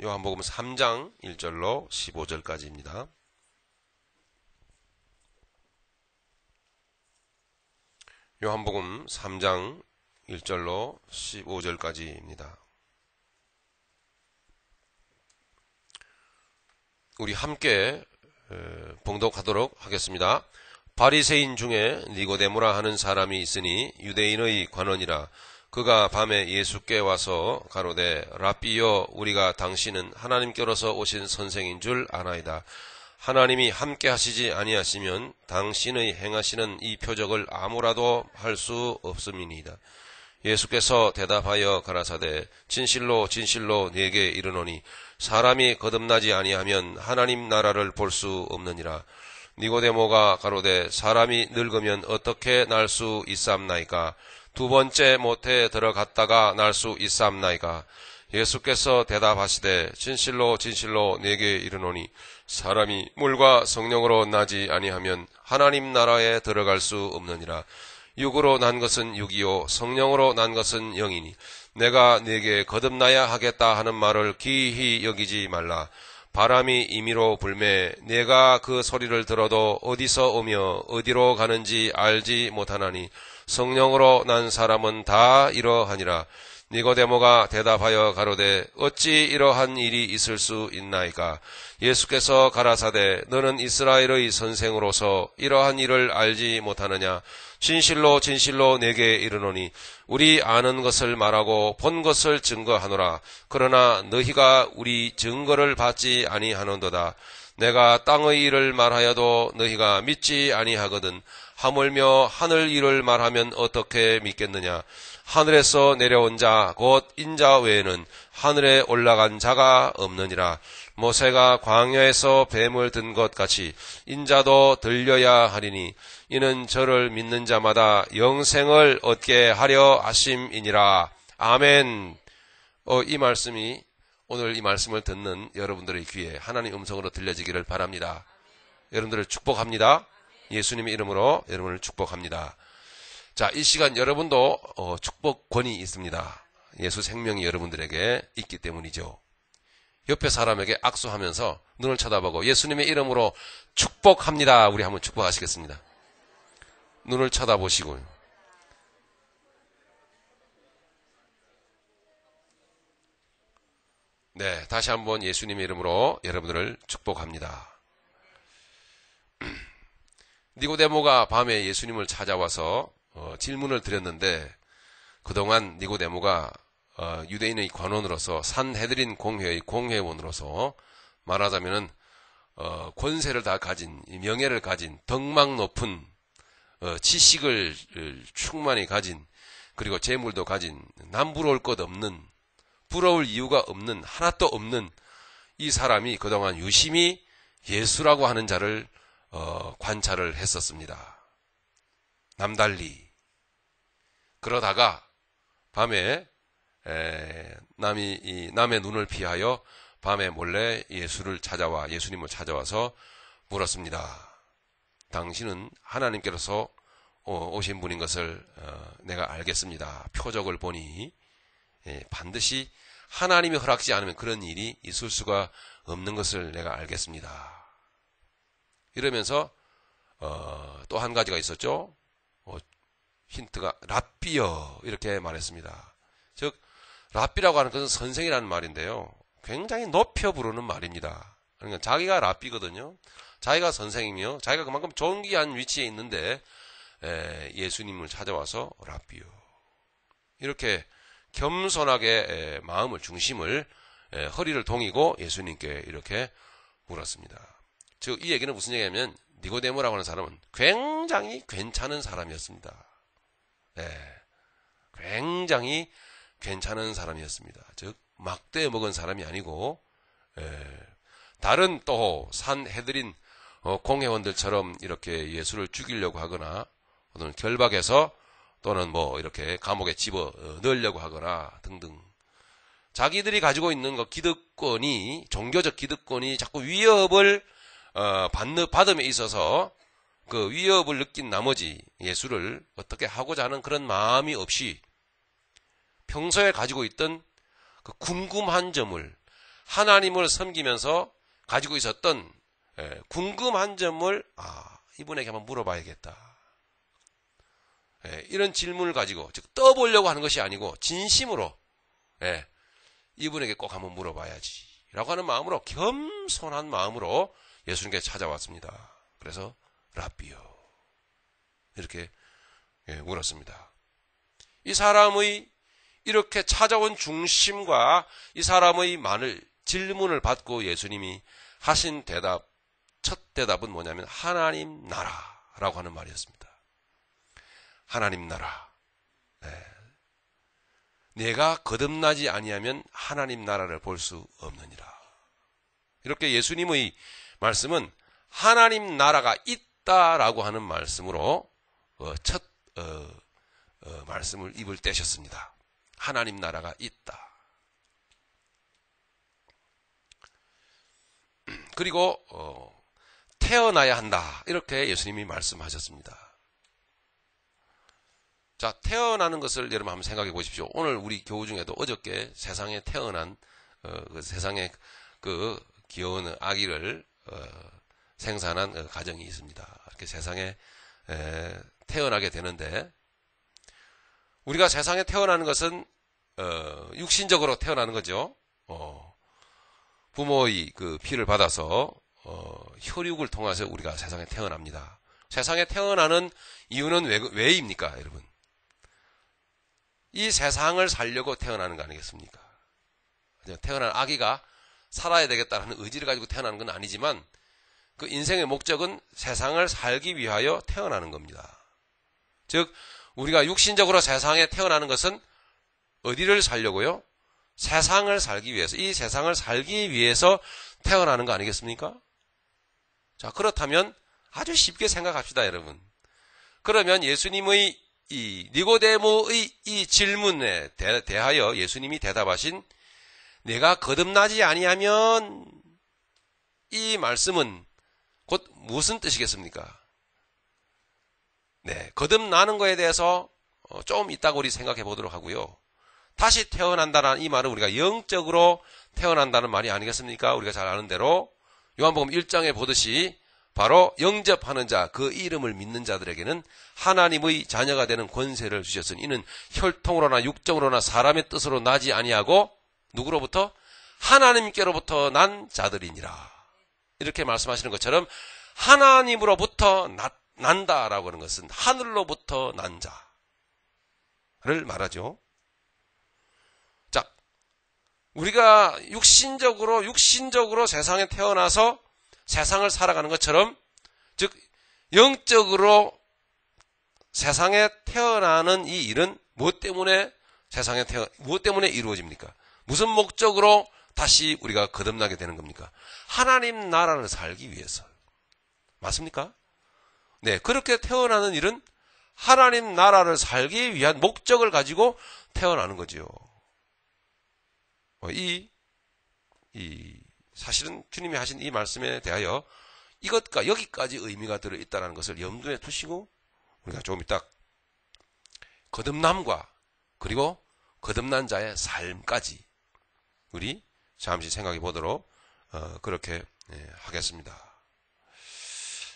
요한복음 3장 1절로 15절까지입니다. 요한복음 3장 1절로 15절까지입니다. 우리 함께 봉독하도록 하겠습니다. 바리새인 중에 니고데모라 하는 사람이 있으니 유대인의 관원이라. 그가 밤에 예수께 와서 가로되 랍비여, 우리가 당신은 하나님께로서 오신 선생인 줄 아나이다. 하나님이 함께 하시지 아니하시면 당신의 행하시는 이 표적을 아무라도 할 수 없음이니이다. 예수께서 대답하여 가라사대 진실로 진실로 네게 이르노니 사람이 거듭나지 아니하면 하나님 나라를 볼 수 없느니라. 니고데모가 가로되 사람이 늙으면 어떻게 날 수 있사옵나이까? 두 번째 모태에 들어갔다가 날 수 있사옵나이까? 예수께서 대답하시되 진실로 진실로 네게 이르노니 사람이 물과 성령으로 나지 아니하면 하나님 나라에 들어갈 수 없느니라. 육으로 난 것은 육이요 성령으로 난 것은 영이니 내가 네게 거듭나야 하겠다 하는 말을 기이히 여기지 말라. 바람이 임의로 불매 내가 그 소리를 들어도 어디서 오며 어디로 가는지 알지 못하나니 성령으로 난 사람은 다 이러하니라. 니고데모가 대답하여 가로되 어찌 이러한 일이 있을 수 있나이까? 예수께서 가라사대 너는 이스라엘의 선생으로서 이러한 일을 알지 못하느냐? 진실로 진실로 내게 이르노니 우리 아는 것을 말하고 본 것을 증거하노라. 그러나 너희가 우리 증거를 받지 아니하는도다. 내가 땅의 일을 말하여도 너희가 믿지 아니하거든. 하물며 하늘 일을 말하면 어떻게 믿겠느냐? 하늘에서 내려온 자 곧 인자 외에는 하늘에 올라간 자가 없느니라. 모세가 광야에서 뱀을 든 것 같이 인자도 들려야 하리니 이는 저를 믿는 자마다 영생을 얻게 하려 하심이니라. 아멘. 이 말씀이 오늘 이 말씀을 듣는 여러분들의 귀에 하나님 음성으로 들려지기를 바랍니다. 여러분들을 축복합니다. 예수님의 이름으로 여러분을 축복합니다. 자, 이 시간 여러분도 축복권이 있습니다. 예수 생명이 여러분들에게 있기 때문이죠. 옆에 사람에게 악수하면서 눈을 쳐다보고 예수님의 이름으로 축복합니다. 우리 한번 축복하시겠습니다. 눈을 쳐다보시고. 네, 다시 한번 예수님의 이름으로 여러분들을 축복합니다. 니고데모가 밤에 예수님을 찾아와서 질문을 드렸는데 그동안 니고데모가 유대인의 관원으로서 산헤드린 공회의 공회원으로서 말하자면은 권세를 다 가진 명예를 가진 덕망 높은 지식을 충만히 가진 그리고 재물도 가진 남부러울 것 없는 부러울 이유가 없는 하나도 없는 이 사람이 그동안 유심히 예수라고 하는 자를 관찰을 했었습니다. 남달리. 그러다가 밤에 남의 눈을 피하여 밤에 몰래 예수님을 찾아와서 물었습니다. 당신은 하나님께로서 오신 분인 것을 내가 알겠습니다. 표적을 보니 반드시 하나님이 허락지 않으면 그런 일이 있을 수가 없는 것을 내가 알겠습니다. 이러면서 또 한 가지가 있었죠. 힌트가 랍비여 이렇게 말했습니다. 즉 랍비라고 하는 것은 선생이라는 말인데요. 굉장히 높여 부르는 말입니다. 그러니까 자기가 랍비거든요. 자기가 선생이며 자기가 그만큼 존귀한 위치에 있는데 예수님을 찾아와서 랍비여 이렇게 겸손하게 마음을 중심을 허리를 동이고 예수님께 이렇게 물었습니다. 즉 이 얘기는 무슨 얘기냐면 니고데모라고 하는 사람은 굉장히 괜찮은 사람이었습니다. 굉장히 괜찮은 사람이었습니다. 즉 막대 먹은 사람이 아니고 다른 또 산헤드린 공회원들처럼 이렇게 예수를 죽이려고 하거나 또는 결박해서 또는 뭐 이렇게 감옥에 집어 넣으려고 하거나 등등 자기들이 가지고 있는 그 기득권이 종교적 기득권이 자꾸 위협을 받음에 있어서 그 위협을 느낀 나머지 예수를 어떻게 하고자 하는 그런 마음이 없이 평소에 가지고 있던 그 궁금한 점을 하나님을 섬기면서 가지고 있었던 궁금한 점을 이분에게 한번 물어봐야겠다. 이런 질문을 가지고 즉 떠보려고 하는 것이 아니고 진심으로 이분에게 꼭 한번 물어봐야지 라고 하는 마음으로, 겸손한 마음으로 예수님께 찾아왔습니다. 그래서 랍비요 이렇게 물었습니다. 이 사람의 이렇게 찾아온 중심과 이 사람의 질문을 받고 예수님이 하신 첫 대답은 뭐냐면 하나님 나라라고 하는 말이었습니다. 하나님 나라. 내가 거듭나지 아니하면 하나님 나라를 볼 수 없느니라. 이렇게 예수님의 말씀은 하나님 나라가 있다라고 하는 말씀으로 첫 말씀을 입을 떼셨습니다. 하나님 나라가 있다. 그리고 태어나야 한다. 이렇게 예수님이 말씀하셨습니다. 자, 태어나는 것을 여러분 한번 생각해 보십시오. 오늘 우리 교우 중에도 어저께 세상에 태어난 세상에 그 귀여운 아기를 생산한 가정이 있습니다. 이렇게 세상에 태어나게 되는데, 우리가 세상에 태어나는 것은 육신적으로 태어나는 거죠. 부모의 그 피를 받아서 혈육을 통해서 우리가 세상에 태어납니다. 세상에 태어나는 이유는 왜입니까, 여러분? 이 세상을 살려고 태어나는 거 아니겠습니까? 태어난 아기가 살아야 되겠다는 의지를 가지고 태어나는 건 아니지만 그 인생의 목적은 세상을 살기 위하여 태어나는 겁니다. 즉 우리가 육신적으로 세상에 태어나는 것은 어디를 살려고요? 세상을 살기 위해서, 이 세상을 살기 위해서 태어나는 거 아니겠습니까? 자, 그렇다면 아주 쉽게 생각합시다, 여러분. 그러면 예수님의 이 니고데모의 이 질문에 대하여 예수님이 대답하신 내가 거듭나지 아니하면, 이 말씀은 곧 무슨 뜻이겠습니까? 거듭나는 것에 대해서 좀 이따가 우리 생각해 보도록 하고요. 다시 태어난다는 이 말은 우리가 영적으로 태어난다는 말이 아니겠습니까? 우리가 잘 아는 대로 요한복음 1장에 보듯이 바로 영접하는 자, 그 이름을 믿는 자들에게는 하나님의 자녀가 되는 권세를 주셨으니 이는 혈통으로나 육정으로나 사람의 뜻으로 나지 아니하고 누구로부터? 하나님께로부터 난 자들이니라. 이렇게 말씀하시는 것처럼 하나님으로부터 난다라고 하는 것은 하늘로부터 난 자를 말하죠. 자, 우리가 육신적으로 세상에 태어나서 세상을 살아가는 것처럼, 즉 영적으로 세상에 태어나는 이 일은 무엇 때문에 이루어집니까? 무슨 목적으로 다시 우리가 거듭나게 되는 겁니까? 하나님 나라를 살기 위해서. 맞습니까? 그렇게 태어나는 일은 하나님 나라를 살기 위한 목적을 가지고 태어나는 거지요. 사실은 주님이 하신 이 말씀에 대하여 이것과 여기까지 의미가 들어있다는 것을 염두에 두시고 우리가 조금 이따 거듭남과 그리고 거듭난 자의 삶까지 우리 잠시 생각해 보도록 그렇게 하겠습니다.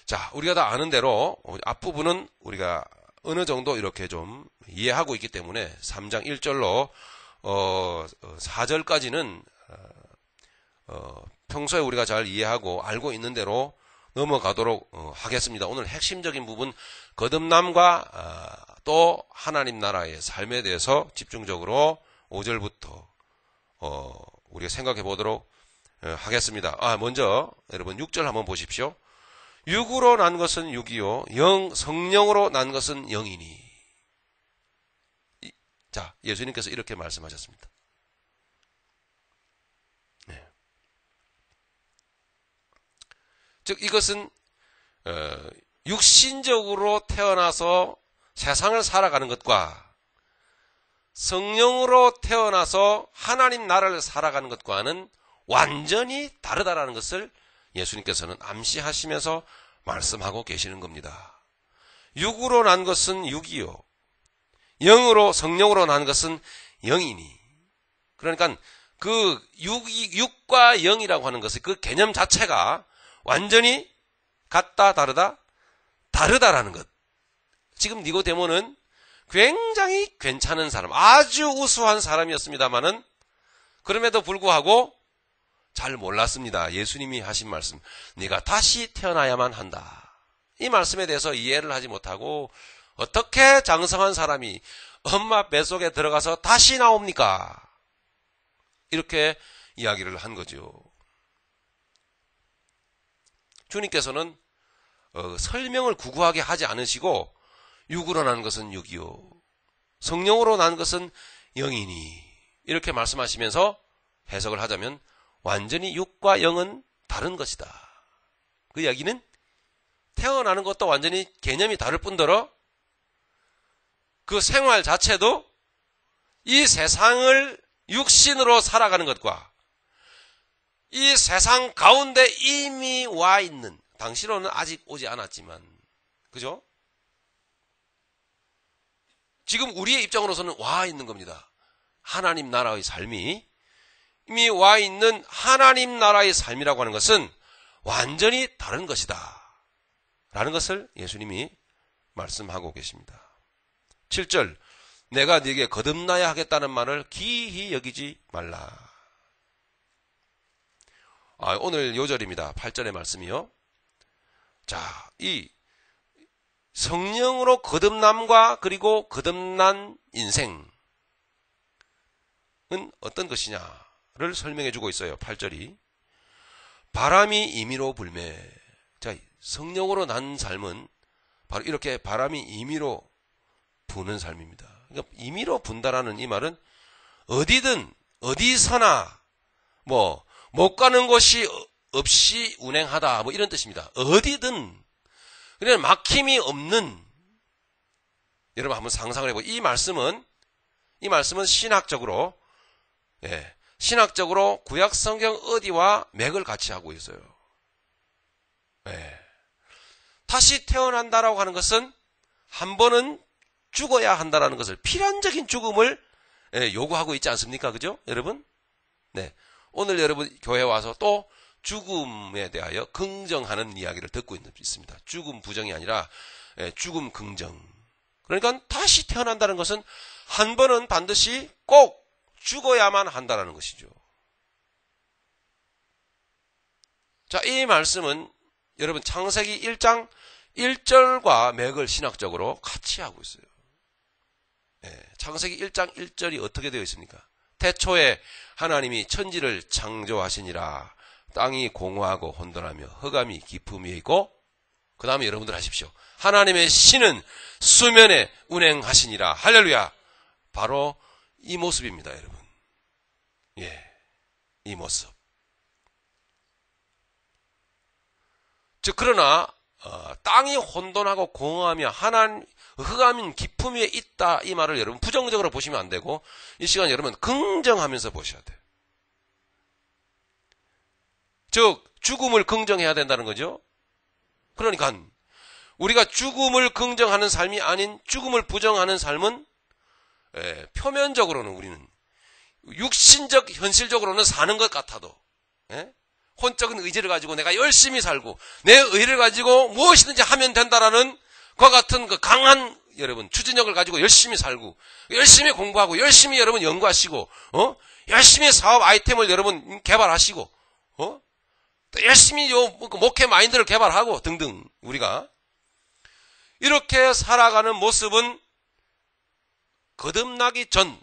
자, 우리가 다 아는 대로 앞부분은 우리가 어느 정도 이렇게 좀 이해하고 있기 때문에 3장 1절로 4절까지는 평소에 우리가 잘 이해하고 알고 있는 대로 넘어가도록 하겠습니다. 오늘 핵심적인 부분 거듭남과 또 하나님 나라의 삶에 대해서 집중적으로 5절부터 우리가 생각해 보도록 하겠습니다. 먼저 여러분 6절 한번 보십시오. 육으로 난 것은 육이요 성령으로 난 것은 영이니. 자, 예수님께서 이렇게 말씀하셨습니다. 즉 이것은 육신적으로 태어나서 세상을 살아가는 것과 성령으로 태어나서 하나님 나라를 살아가는 것과는 완전히 다르다라는 것을 예수님께서는 암시하시면서 말씀하고 계시는 겁니다. 육으로 난 것은 육이요 성령으로 난 것은 영이니. 그러니까 그 육과 영이라고 하는 것의 그 개념 자체가 완전히 같다, 다르다? 다르다라는 것. 지금 니고데모는 굉장히 괜찮은 사람, 아주 우수한 사람이었습니다마는 그럼에도 불구하고 잘 몰랐습니다. 예수님이 하신 말씀, 네가 다시 태어나야만 한다. 이 말씀에 대해서 이해를 하지 못하고 어떻게 장성한 사람이 엄마 뱃속에 들어가서 다시 나옵니까? 이렇게 이야기를 한 거죠. 주님께서는 설명을 구구하게 하지 않으시고 육으로 난 것은 육이요 성령으로 난 것은 영이니 이렇게 말씀하시면서 해석을 하자면 완전히 육과 영은 다른 것이다. 그 이야기는 태어나는 것도 완전히 개념이 다를 뿐더러 그 생활 자체도 이 세상을 육신으로 살아가는 것과 이 세상 가운데 이미 와 있는, 당시로는 아직 오지 않았지만, 그죠? 지금 우리의 입장으로서는 와 있는 겁니다. 하나님 나라의 삶이 이미 와 있는 하나님 나라의 삶이라고 하는 것은 완전히 다른 것이다. 라는 것을 예수님이 말씀하고 계십니다. 7절, 내가 네게 거듭나야 하겠다는 말을 기히 여기지 말라. 오늘 요절입니다. 8절의 말씀이요. 자, 이 성령으로 거듭남과 그리고 거듭난 인생은 어떤 것이냐를 설명해 주고 있어요. 8절이. 바람이 임의로 불매. 자, 성령으로 난 삶은 바로 이렇게 바람이 임의로 부는 삶입니다. 그러니까 임의로 분다라는 이 말은 어디든 어디서나 못 가는 곳이 없이 운행하다 이런 뜻입니다. 어디든 그냥 막힘이 없는. 여러분 한번 상상을 해보고 이 말씀은 신학적으로 신학적으로 구약 성경 어디와 맥을 같이 하고 있어요. 다시 태어난다라고 하는 것은 한 번은 죽어야 한다라는 것을 필연적인 죽음을 요구하고 있지 않습니까? 그죠? 여러분? 네. 오늘 여러분 교회 와서 또 죽음에 대하여 긍정하는 이야기를 듣고 있습니다. 죽음 부정이 아니라 죽음 긍정. 그러니까 다시 태어난다는 것은 한 번은 반드시 꼭 죽어야만 한다는 것이죠. 자, 이 말씀은 여러분 창세기 1장 1절과 맥을 신학적으로 같이 하고 있어요. 창세기 1장 1절이 어떻게 되어 있습니까? 태초에 하나님이 천지를 창조하시니라. 땅이 공허하고 혼돈하며 흑암이 깊음 위에 있고, 그 다음에 여러분들 하십시오. 하나님의 신은 수면에 운행하시니라. 할렐루야. 바로 이 모습입니다, 여러분. 이 모습. 즉 그러나 땅이 혼돈하고 공허하며 흑암인 깊음 위에 있다, 이 말을 여러분 부정적으로 보시면 안 되고 이 시간 여러분 긍정하면서 보셔야 돼요. 즉 죽음을 긍정해야 된다는 거죠. 그러니까 우리가 죽음을 긍정하는 삶이 아닌 죽음을 부정하는 삶은 표면적으로는 우리는 육신적 현실적으로는 사는 것 같아도 혼적인 의지를 가지고 내가 열심히 살고 내 의를 가지고 무엇이든지 하면 된다라는 그와 같은 그 강한 여러분 추진력을 가지고 열심히 살고 열심히 공부하고 열심히 여러분 연구하시고 열심히 사업 아이템을 여러분 개발하시고 또 열심히 목회 마인드를 개발하고 등등 우리가 이렇게 살아가는 모습은 거듭나기 전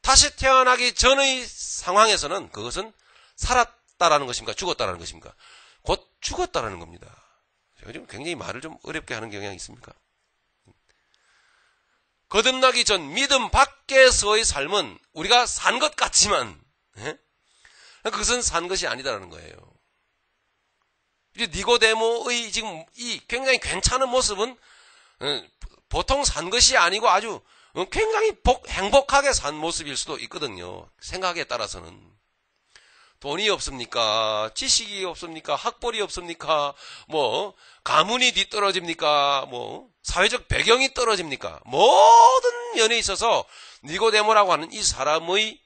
다시 태어나기 전의 상황에서는 그것은 살았다라는 것입니까? 죽었다라는 것입니까? 곧 죽었다라는 겁니다. 제가 지금 굉장히 말을 좀 어렵게 하는 경향이 있습니까? 거듭나기 전 믿음 밖에서의 삶은 우리가 산 것 같지만 그것은 산 것이 아니다라는 거예요. 이제 니고데모의 지금 이 굉장히 괜찮은 모습은 보통 산 것이 아니고 아주 굉장히 행복하게 산 모습일 수도 있거든요. 생각에 따라서는. 돈이 없습니까? 지식이 없습니까? 학벌이 없습니까? 가문이 뒤떨어집니까? 사회적 배경이 떨어집니까? 모든 면에 있어서 니고데모라고 하는 이 사람의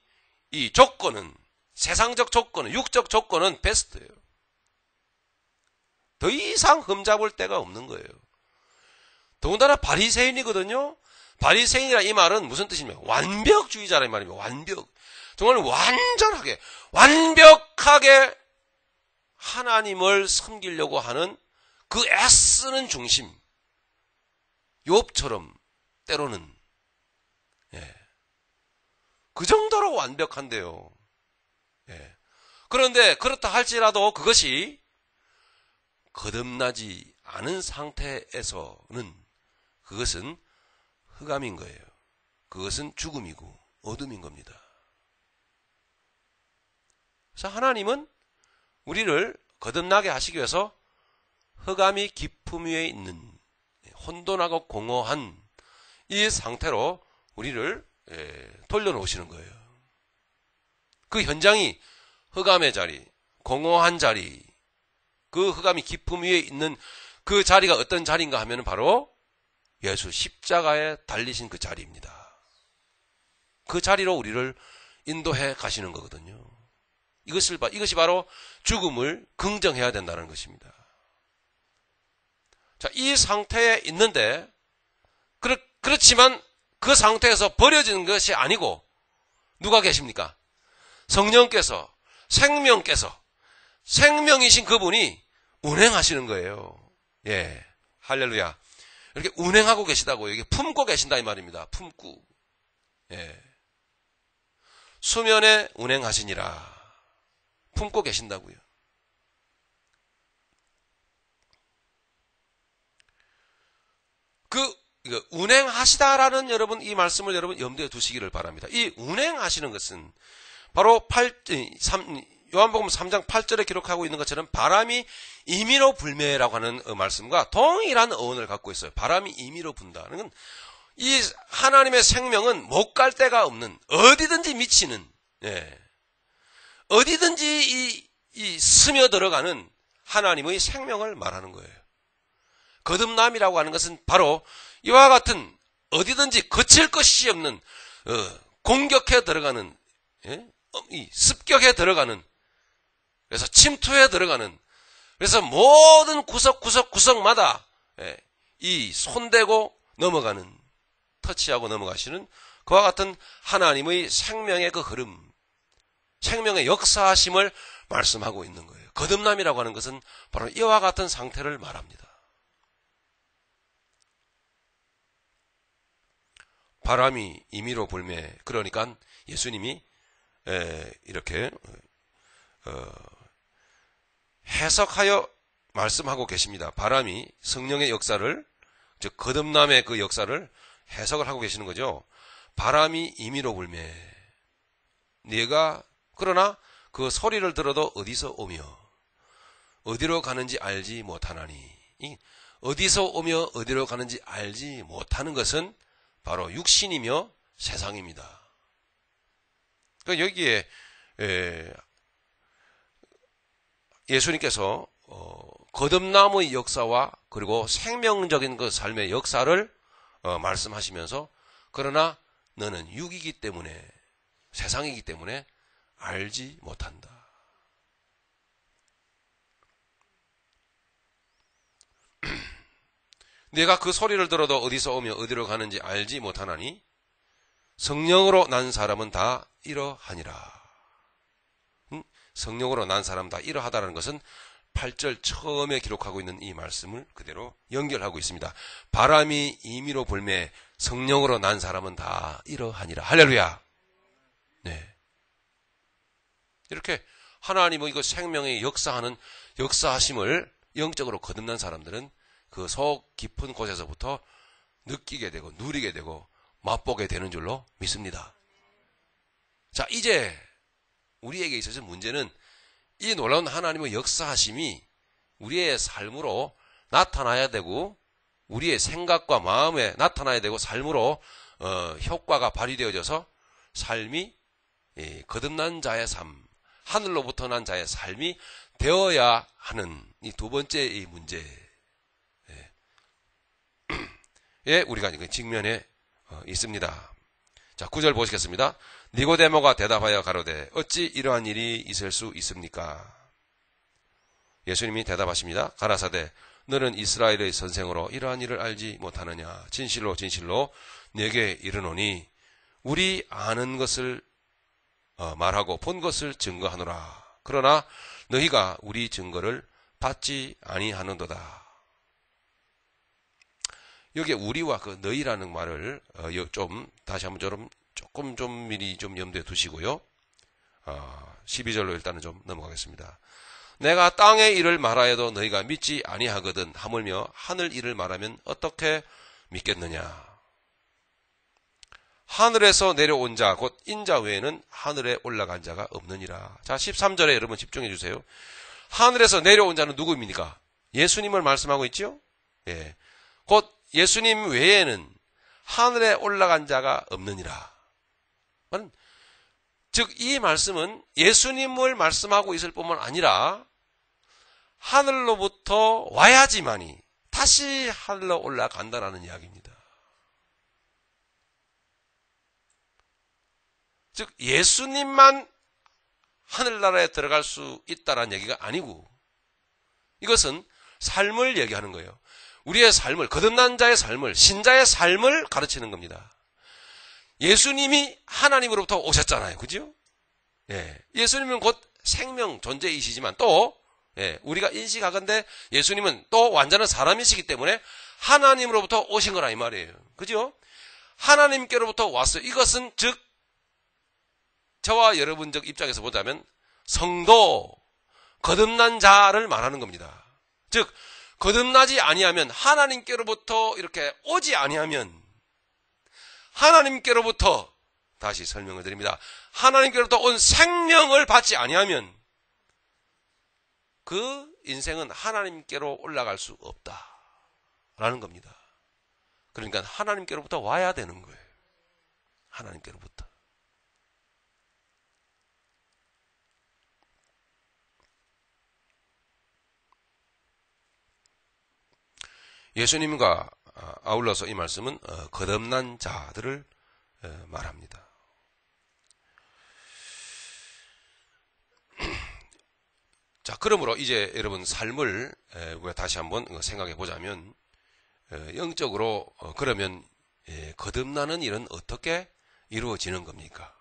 이 조건은, 세상적 조건은, 육적 조건은 베스트예요. 더 이상 흠잡을 데가 없는 거예요. 더군다나 바리새인이거든요. 바리새인이라 이 말은 무슨 뜻입니까? 완벽주의자라는 말입니다. 완벽. 정말 완벽하게 하나님을 섬기려고 하는 그 애쓰는 중심. 욥처럼 때로는 그 정도로 완벽한데요. 그런데 그렇다 할지라도 그것이 거듭나지 않은 상태에서는 그것은 흑암인 거예요. 그것은 죽음이고 어둠인 겁니다. 그래서 하나님은 우리를 거듭나게 하시기 위해서 흑암이 깊음 위에 있는 혼돈하고 공허한 이 상태로 우리를 돌려놓으시는 거예요. 그 현장이 흑암의 자리, 공허한 자리, 그 흑암이 깊음 위에 있는 그 자리가 어떤 자리인가 하면 바로 예수 십자가에 달리신 그 자리입니다. 그 자리로 우리를 인도해 가시는 거거든요. 이것이 바로 죽음을 긍정해야 된다는 것입니다. 자, 이 상태에 있는데, 그렇지만 그 상태에서 버려지는 것이 아니고, 누가 계십니까? 성령께서, 생명이신 그분이 운행하시는 거예요. 예. 할렐루야. 이렇게 운행하고 계시다고요. 이게 품고 계신다 이 말입니다. 품고. 예. 수면에 운행하시니라. 품고 계신다고요. 운행하시다라는 이 말씀을 여러분 염두에 두시기를 바랍니다. 이 운행하시는 것은 바로 요한복음 3장 8절에 기록하고 있는 것처럼 바람이 임의로 불매라고 하는 말씀과 동일한 어원을 갖고 있어요. 바람이 임의로 분다는 건 이 하나님의 생명은 못 갈 데가 없는, 어디든지 미치는, 어디든지 스며들어가는 하나님의 생명을 말하는 거예요. 거듭남이라고 하는 것은 바로 이와 같은 어디든지 거칠 것이 없는 공격해 들어가는, 습격해 들어가는, 그래서 침투해 들어가는, 그래서 모든 구석마다 이 손대고 넘어가는, 터치하고 넘어가시는 그와 같은 하나님의 생명의 그 흐름, 생명의 역사하심을 말씀하고 있는 거예요. 거듭남이라고 하는 것은 바로 이와 같은 상태를 말합니다. 바람이 임의로 불매. 그러니까 예수님이 이렇게 해석하여 말씀하고 계십니다. 바람이 성령의 역사를, 즉 거듭남의 그 역사를 해석을 하고 계시는 거죠. 바람이 임의로 불매. 그러나 그 소리를 들어도 어디서 오며 어디로 가는지 알지 못하나니. 어디서 오며 어디로 가는지 알지 못하는 것은 바로 육신이며 세상입니다. 그러니까 여기에 예수님께서 거듭남의 역사와 그리고 생명적인 그 삶의 역사를 말씀하시면서, 그러나 너는 육이기 때문에, 세상이기 때문에 알지 못한다. 내가 그 소리를 들어도 어디서 오며 어디로 가는지 알지 못하나니 성령으로 난 사람은 다 이러하니라. 성령으로 난 사람 다 이러하다라는 것은 8절 처음에 기록하고 있는 이 말씀을 그대로 연결하고 있습니다. 바람이 임의로 불매, 성령으로 난 사람은 다 이러하니라. 할렐루야. 네. 이렇게 하나님의 이거 생명의 역사하심을 영적으로 거듭난 사람들은 그 속 깊은 곳에서부터 느끼게 되고 누리게 되고 맛보게 되는 줄로 믿습니다. 자, 이제 우리에게 있어서 문제는 이 놀라운 하나님의 역사하심이 우리의 삶으로 나타나야 되고, 우리의 생각과 마음에 나타나야 되고, 삶으로 효과가 발휘되어져서 삶이 거듭난 자의 삶, 하늘로부터 난 자의 삶이 되어야 하는 이 두 번째 이 문제에 우리가 직면해 있습니다. 자, 9절 보시겠습니다. 니고데모가 대답하여 가로되 어찌 이러한 일이 있을 수 있습니까? 예수님이 대답하십니다. 가라사대 너는 이스라엘의 선생으로 이러한 일을 알지 못하느냐. 진실로 진실로 네게 이르노니 우리 아는 것을 말하고 본 것을 증거하노라. 그러나 너희가 우리 증거를 받지 아니하는도다. 여기에 우리와 그 너희라는 말을 좀 다시 한번 조금 미리 좀 염두에 두시고요. 12절로 일단은 좀 넘어가겠습니다. 내가 땅의 일을 말하여도 너희가 믿지 아니하거든 하물며 하늘 일을 말하면 어떻게 믿겠느냐. 하늘에서 내려온 자 곧 인자 외에는 하늘에 올라간 자가 없느니라. 자, 13절에 여러분 집중해 주세요. 하늘에서 내려온 자는 누구입니까? 예수님을 말씀하고 있죠? 예. 곧 예수님 외에는 하늘에 올라간 자가 없느니라. 즉 이 말씀은 예수님을 말씀하고 있을 뿐만 아니라 하늘로부터 와야지만이 다시 하늘로 올라간다라는 이야기입니다. 즉 예수님만 하늘나라에 들어갈 수 있다라는 얘기가 아니고 이것은 삶을 얘기하는 거예요. 우리의 삶을, 거듭난 자의 삶을, 신자의 삶을 가르치는 겁니다. 예수님이 하나님으로부터 오셨잖아요. 그죠? 예. 예수님은 곧 생명 존재이시지만 또, 예, 우리가 인식하건대 예수님은 또 완전한 사람이시기 때문에 하나님으로부터 오신 거라 이 말이에요. 그죠? 하나님께로부터 왔어요. 이것은 즉, 저와 여러분적 입장에서 보자면 성도, 거듭난 자를 말하는 겁니다. 즉, 거듭나지 아니하면 하나님께로부터 이렇게 오지 아니하면 하나님께로부터 다시 설명을 드립니다. 하나님께로부터 온 생명을 받지 아니하면 그 인생은 하나님께로 올라갈 수 없다라는 겁니다. 그러니까 하나님께로부터 와야 되는 거예요. 하나님께로부터. 예수님과 아울러서 이 말씀은 거듭난 자들을 말합니다. 자, 그러므로 이제 여러분 삶을 우리가 다시 한번 생각해 보자면 영적으로 그러면 거듭나는 일은 어떻게 이루어지는 겁니까?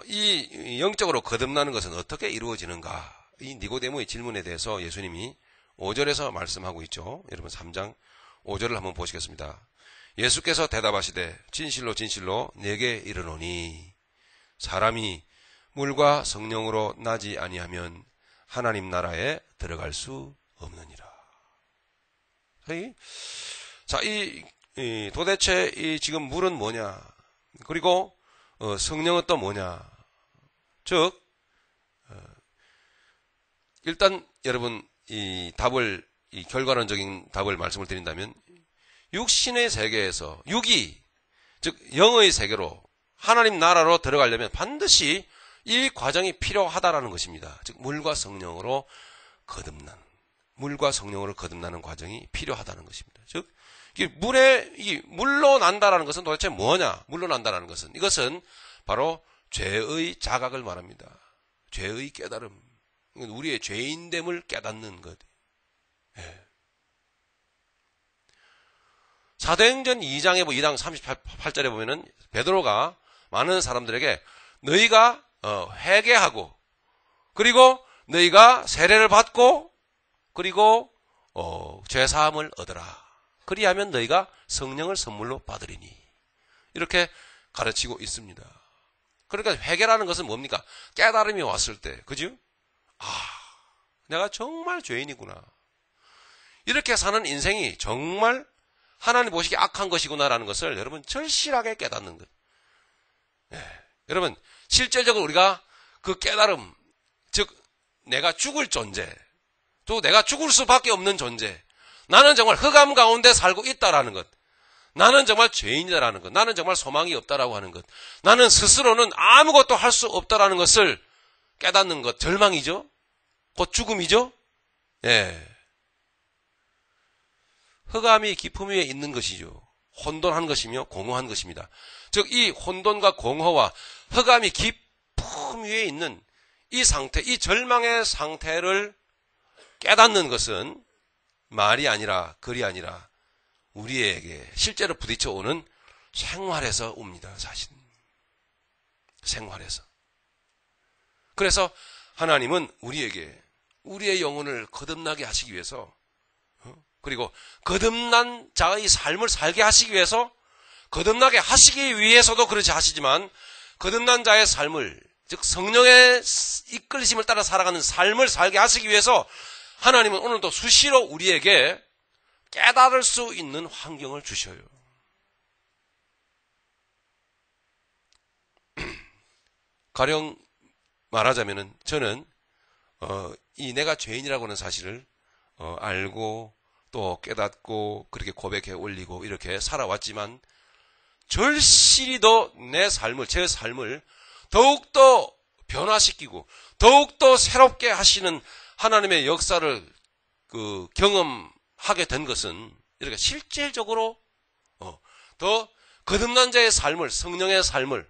이 영적으로 거듭나는 것은 어떻게 이루어지는가? 이 니고데모의 질문에 대해서 예수님이 5절에서 말씀하고 있죠. 여러분 3장 5절을 한번 보시겠습니다. 예수께서 대답하시되 진실로 진실로 내게 이르노니 사람이 물과 성령으로 나지 아니하면 하나님 나라에 들어갈 수 없느니라. 자, 도대체 지금 물은 뭐냐? 그리고 성령은 또 뭐냐? 즉 일단 여러분 이 결과론적인 답을 말씀을 드린다면 육신의 세계에서 육이 즉 영의 세계로 하나님 나라로 들어가려면 반드시 이 과정이 필요하다라는 것입니다. 즉 물과 성령으로 거듭나는 과정이 필요하다는 것입니다. 즉 물로 난다라는 것은 도대체 뭐냐? 물로 난다라는 것은 이것은 바로 죄의 자각을 말합니다. 죄의 깨달음. 우리의 죄인됨을 깨닫는 것. 예. 사도행전 2장 38절에 보면은 베드로가 많은 사람들에게 너희가 회개하고 그리고 너희가 세례를 받고 그리고 죄사함을 얻어라. 그리하면 너희가 성령을 선물로 받으리니. 이렇게 가르치고 있습니다. 그러니까 회개라는 것은 뭡니까? 깨달음이 왔을 때. 그죠? 내가 정말 죄인이구나. 이렇게 사는 인생이 정말 하나님 보시기에 악한 것이구나라는 것을 여러분 절실하게 깨닫는 것. 예. 여러분 실질적으로 우리가 그 깨달음, 즉 내가 죽을 존재, 또 내가 죽을 수밖에 없는 존재, 나는 정말 흑암 가운데 살고 있다라는 것, 나는 정말 죄인이다라는 것, 나는 정말 소망이 없다라고 하는 것, 나는 스스로는 아무것도 할 수 없다라는 것을 깨닫는 것, 절망이죠. 곧 죽음이죠. 예. 흑암이 깊음 위에 있는 것이죠. 혼돈한 것이며 공허한 것입니다. 즉 이 혼돈과 공허와 흑암이 깊음 위에 있는 이 상태, 이 절망의 상태를 깨닫는 것은 말이 아니라 글이 아니라 우리에게 실제로 부딪혀 오는 생활에서 옵니다. 사실 생활에서. 그래서 하나님은 우리에게 우리의 영혼을 거듭나게 하시기 위해서, 그리고 거듭난 자의 삶을 살게 하시기 위해서, 거듭나게 하시기 위해서도 그렇지 하시지만 거듭난 자의 삶을, 즉 성령의 이끌리심을 따라 살아가는 삶을 살게 하시기 위해서 하나님은 오늘도 수시로 우리에게 깨달을 수 있는 환경을 주셔요. 가령 말하자면은 저는 이 내가 죄인이라고 하는 사실을 알고 또 깨닫고 그렇게 고백해 올리고 이렇게 살아왔지만 절실히 더 내 삶을, 제 삶을 더욱더 변화시키고 더욱더 새롭게 하시는 하나님의 역사를 경험하게 된 것은 이렇게 실질적으로 더 거듭난 자의 삶을, 성령의 삶을,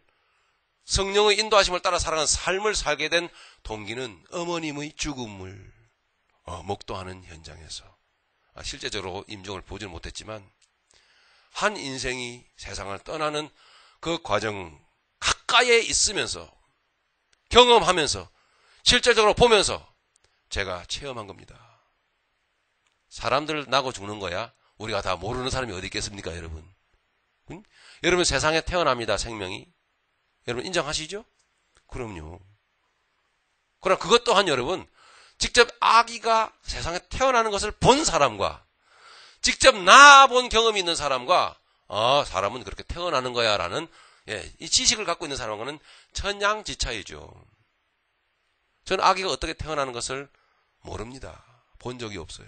성령의 인도하심을 따라 살아가는 삶을 살게 된 동기는 어머님의 죽음을 목도하는 현장에서, 실제적으로 임종을 보지는 못했지만 한 인생이 세상을 떠나는 그 과정 가까이에 있으면서 경험하면서 실제적으로 보면서 제가 체험한 겁니다. 사람들 나고 죽는 거야 우리가 다 모르는 사람이 어디 있겠습니까, 여러분? 응? 여러분 세상에 태어납니다, 생명이. 여러분 인정하시죠? 그럼요. 그러나 그것 또한 여러분 직접 아기가 세상에 태어나는 것을 본 사람과 직접 낳아본 경험이 있는 사람과 사람은 그렇게 태어나는 거야 라는 이 지식을 갖고 있는 사람과는 천양지차이죠. 저는 아기가 어떻게 태어나는 것을 모릅니다. 본 적이 없어요.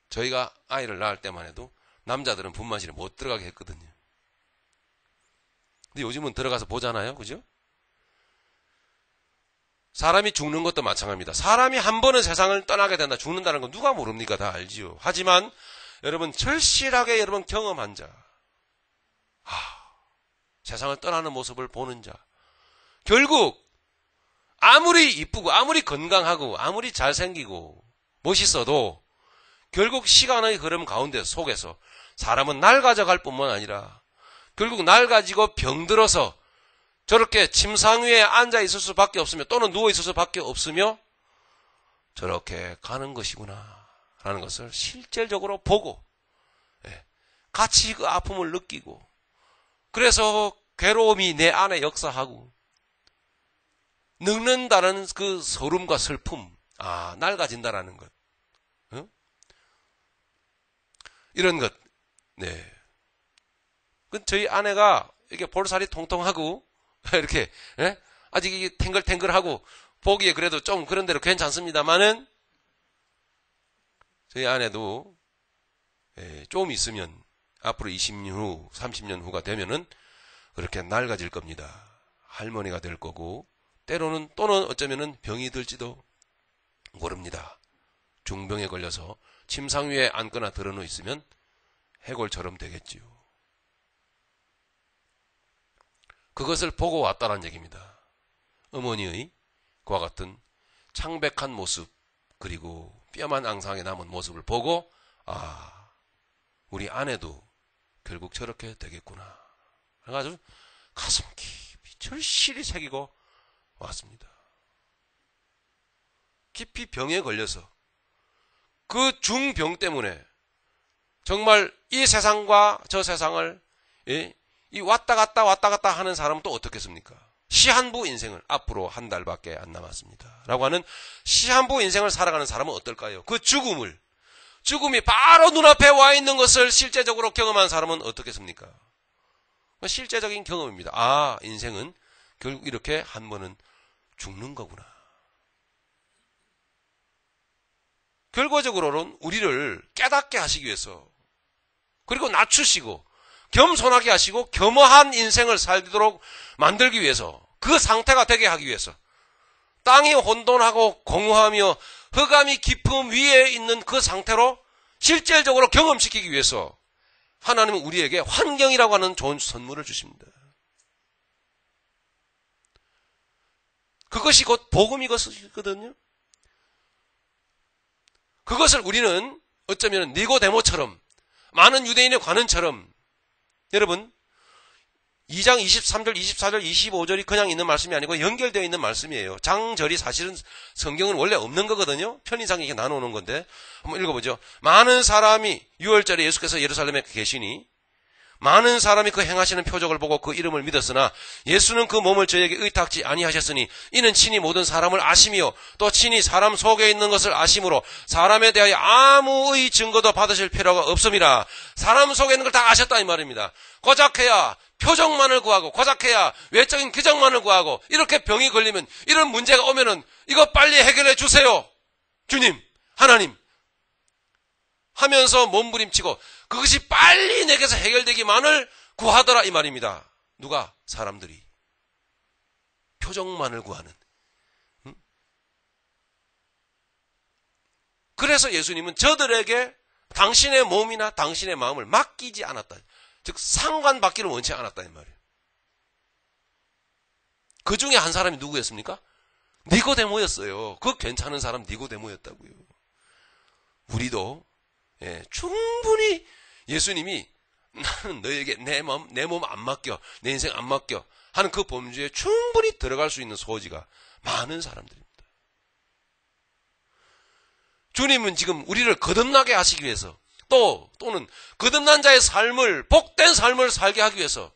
저희가 아이를 낳을 때만 해도 남자들은 분만실에 못 들어가게 했거든요. 근데 요즘은 들어가서 보잖아요. 그죠? 사람이 죽는 것도 마찬가지입니다. 사람이 한 번은 세상을 떠나게 된다, 죽는다는 건 누가 모릅니까? 다 알지요. 하지만 여러분 절실하게 여러분 경험한 자, 세상을 떠나는 모습을 보는 자, 결국 아무리 이쁘고 아무리 건강하고 아무리 잘생기고 멋있어도 결국 시간의 흐름 가운데 속에서 사람은 낡아져 갈 뿐만 아니라 결국 낡아지고 병들어서 저렇게 침상 위에 앉아 있을 수밖에 없으며 또는 누워 있을 수밖에 없으며 저렇게 가는 것이구나 라는 것을 실질적으로 보고 같이 그 아픔을 느끼고 그래서 괴로움이 내 안에 역사하고 늙는다는 그 서름과 슬픔, 낡아진다라는 것, 이런 것, 저희 아내가 이렇게 볼살이 통통하고 이렇게 아직 이게 탱글탱글하고 보기에 그래도 좀 그런 대로 괜찮습니다만은 저희 아내도 좀 있으면 앞으로 20년 후, 30년 후가 되면은 그렇게 낡아질 겁니다. 할머니가 될 거고 때로는 또는 어쩌면은 병이 들지도 모릅니다. 중병에 걸려서 침상 위에 앉거나 드러누워 있으면 해골처럼 되겠지요. 그것을 보고 왔다는 얘기입니다. 어머니의 그와 같은 창백한 모습 그리고 뼈만 앙상하게 남은 모습을 보고 우리 아내도 결국 저렇게 되겠구나. 그래가지고 가슴 깊이 절실히 새기고 왔습니다. 깊이 병에 걸려서 그 중병 때문에 정말 이 세상과 저 세상을 이 왔다 갔다 하는 사람은 또 어떻겠습니까? 시한부 인생을 앞으로 한 달밖에 안 남았습니다. 라고 하는 시한부 인생을 살아가는 사람은 어떨까요? 그 죽음이 바로 눈앞에 와 있는 것을 실제적으로 경험한 사람은 어떻겠습니까? 실제적인 경험입니다. 인생은 결국 이렇게 한 번은 죽는 거구나. 결과적으로는 우리를 깨닫게 하시기 위해서 그리고 낮추시고 겸손하게 하시고 겸허한 인생을 살도록 만들기 위해서 그 상태가 되게 하기 위해서 땅이 혼돈하고 공허하며 흑암이 깊음 위에 있는 그 상태로 실질적으로 경험시키기 위해서 하나님은 우리에게 환경이라고 하는 좋은 선물을 주십니다. 그것이 곧 복음이거든요. 그것을 우리는 어쩌면 니고데모처럼, 많은 유대인의 관원처럼, 여러분 2장 23절, 24절, 25절이 그냥 있는 말씀이 아니고 연결되어 있는 말씀이에요. 장절이 사실은 성경은 원래 없는 거거든요. 편의상에 이렇게 나누는 건데 한번 읽어보죠. 많은 사람이 6월절에 예수께서 예루살렘에 계시니 많은 사람이 그 행하시는 표적을 보고 그 이름을 믿었으나 예수는 그 몸을 저에게 의탁지 아니하셨으니 이는 친히 모든 사람을 아심이요 또 친히 사람 속에 있는 것을 아심으로 사람에 대하여 아무의 증거도 받으실 필요가 없음이라. 사람 속에 있는 걸 다 아셨다 이 말입니다. 고작해야 표적만을 구하고 고작해야 외적인 기적만을 구하고 이렇게 병이 걸리면, 이런 문제가 오면은 이거 빨리 해결해 주세요 주님, 하나님 하면서 몸부림치고 그것이 빨리 내게서 해결되기만을 구하더라 이 말입니다. 누가? 사람들이. 표적만을 구하는. 그래서 예수님은 저들에게 당신의 몸이나 당신의 마음을 맡기지 않았다. 즉 상관받기를 원치 않았다 이 말이에요. 그 중에 한 사람이 누구였습니까? 니고데모였어요. 그 괜찮은 사람 니고데모였다고요. 우리도 충분히 예수님이 나는 너에게 내 몸 안 맡겨, 내 인생 안 맡겨 하는 그 범주에 충분히 들어갈 수 있는 소지가 많은 사람들입니다. 주님은 지금 우리를 거듭나게 하시기 위해서 또는 거듭난 자의 삶을, 복된 삶을 살게 하기 위해서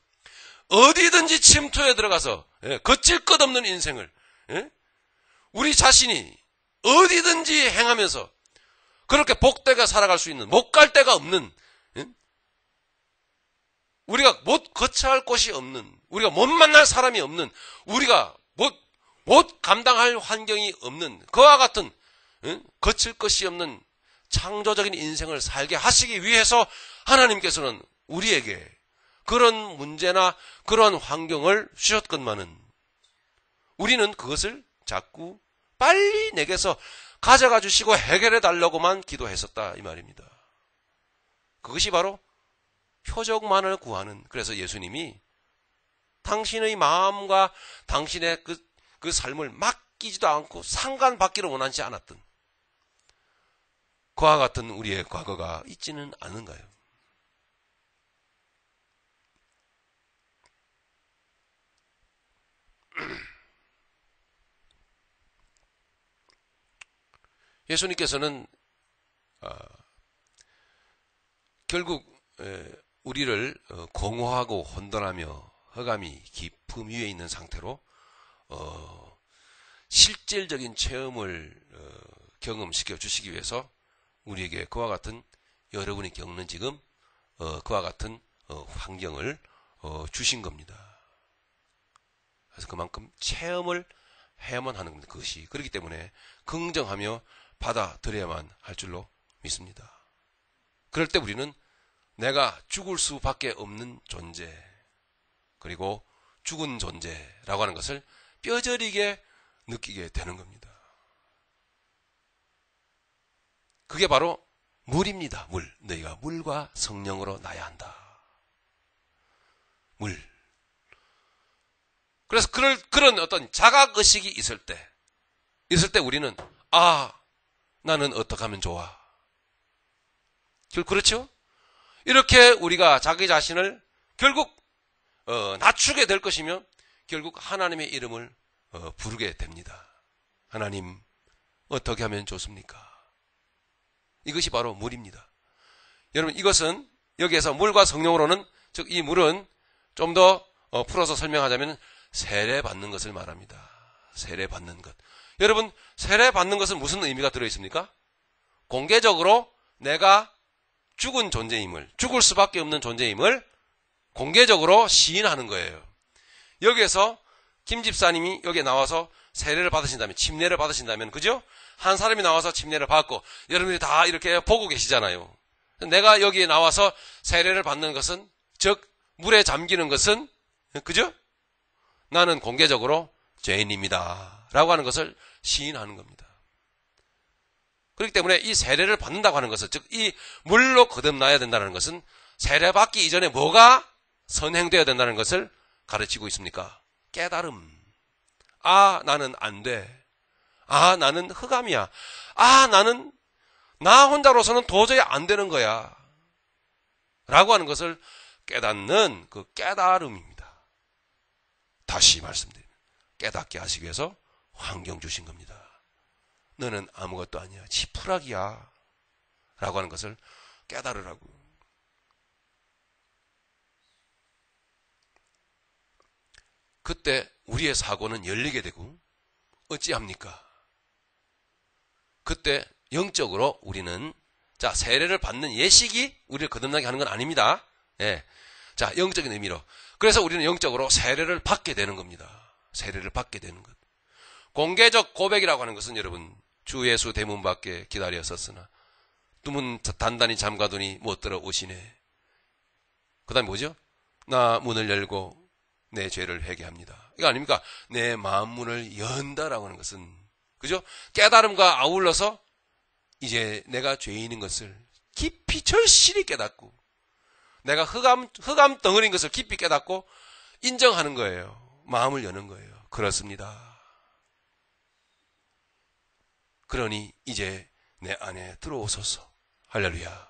어디든지 침투에 들어가서 거칠 것 없는 인생을 우리 자신이 어디든지 행하면서 그렇게 복되게 살아갈 수 있는, 못 갈 데가 없는, 우리가 못 거쳐할 곳이 없는, 우리가 못 만날 사람이 없는, 우리가 못 감당할 환경이 없는 그와 같은 거칠 것이 없는 창조적인 인생을 살게 하시기 위해서 하나님께서는 우리에게 그런 문제나 그런 환경을 주셨건만은 우리는 그것을 자꾸 빨리 내게서 가져가 주시고 해결해 달라고만 기도했었다 이 말입니다. 그것이 바로 표적만을 구하는, 그래서 예수님이 당신의 마음과 당신의 그 삶을 맡기지도 않고 상관받기를 원하지 않았던 그와 같은 우리의 과거가 있지는 않은가요? 예수님께서는 결국 우리를 공허하고 혼돈하며 허감이 깊음 위에 있는 상태로 실질적인 체험을 경험시켜 주시기 위해서 우리에게 그와 같은, 여러분이 겪는 지금 그와 같은 환경을 주신 겁니다. 그래서 그만큼 체험을 해야만 하는 겁니다. 그것이. 그렇기 때문에 긍정하며 받아들여야만 할 줄로 믿습니다. 그럴 때 우리는 내가 죽을 수밖에 없는 존재, 그리고 죽은 존재라고 하는 것을 뼈저리게 느끼게 되는 겁니다. 그게 바로 물입니다. 물. 너희가 물과 성령으로 나야 한다. 물. 그래서 그런 어떤 자각의식이 있을 때 우리는 나는 어떻게 하면 좋아? 그렇죠? 이렇게 우리가 자기 자신을 결국 낮추게 될 것이며 결국 하나님의 이름을 부르게 됩니다. 하나님 어떻게 하면 좋습니까? 이것이 바로 물입니다. 여러분 이것은 여기에서 물과 성령으로는, 즉 이 물은 좀 더 풀어서 설명하자면 세례받는 것을 말합니다. 세례받는 것. 여러분 세례받는 것은 무슨 의미가 들어있습니까? 공개적으로 내가 죽은 존재임을, 죽을 수밖에 없는 존재임을 공개적으로 시인하는 거예요. 여기에서 김 집사님이 여기에 나와서 세례를 받으신다면, 침례를 받으신다면, 그죠? 한 사람이 나와서 침례를 받고 여러분들이 다 이렇게 보고 계시잖아요. 내가 여기에 나와서 세례를 받는 것은, 즉 물에 잠기는 것은, 그죠? 나는 공개적으로 죄인입니다 라고 하는 것을 시인하는 겁니다. 그렇기 때문에 이 세례를 받는다고 하는 것은, 즉 이 물로 거듭나야 된다는 것은 세례받기 이전에 뭐가 선행되어야 된다는 것을 가르치고 있습니까? 깨달음. 아, 나는 안 돼. 아, 나는 흑암이야. 아, 나는 나 혼자로서는 도저히 안 되는 거야. 라고 하는 것을 깨닫는 그 깨달음입니다. 다시 말씀드립니다. 깨닫게 하시기 위해서 환경 주신 겁니다. 너는 아무것도 아니야. 지푸라기야. 라고 하는 것을 깨달으라고. 그때 우리의 사고는 열리게 되고 어찌합니까? 그때 영적으로 우리는 자, 세례를 받는 예식이 우리를 거듭나게 하는 건 아닙니다. 예. 자, 영적인 의미로. 그래서 우리는 영적으로 세례를 받게 되는 겁니다. 세례를 받게 되는 것. 공개적 고백이라고 하는 것은 여러분, 주 예수 대문 밖에 기다렸었으나 뚜문 단단히 잠가두니 못 들어오시네. 그 다음에 뭐죠? 나 문을 열고 내 죄를 회개합니다. 이거 아닙니까? 내 마음 문을 연다라고 하는 것은, 그죠? 깨달음과 아울러서 이제 내가 죄인인 것을 깊이 절실히 깨닫고, 내가 흑암 덩어리인 것을 깊이 깨닫고 인정하는 거예요. 마음을 여는 거예요. 그렇습니다. 그러니 이제 내 안에 들어오소서. 할렐루야.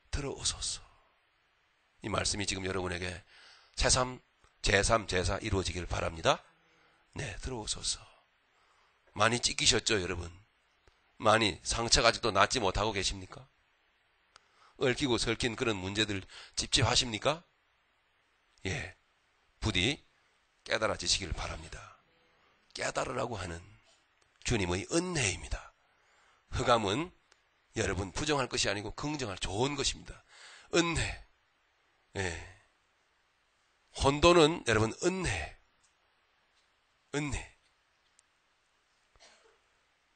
들어오소서. 이 말씀이 지금 여러분에게 제3, 제사 이루어지길 바랍니다. 네, 들어오소서. 많이 찢기셨죠, 여러분? 많이 상처가 아직도 낫지 못하고 계십니까? 얽히고 설킨 그런 문제들 찝찝하십니까? 예, 부디 깨달아지시길 바랍니다. 깨달으라고 하는 주님의 은혜입니다. 흑암은 여러분 부정할 것이 아니고 긍정할 좋은 것입니다. 은혜. 예. 혼돈은 여러분 은혜. 은혜.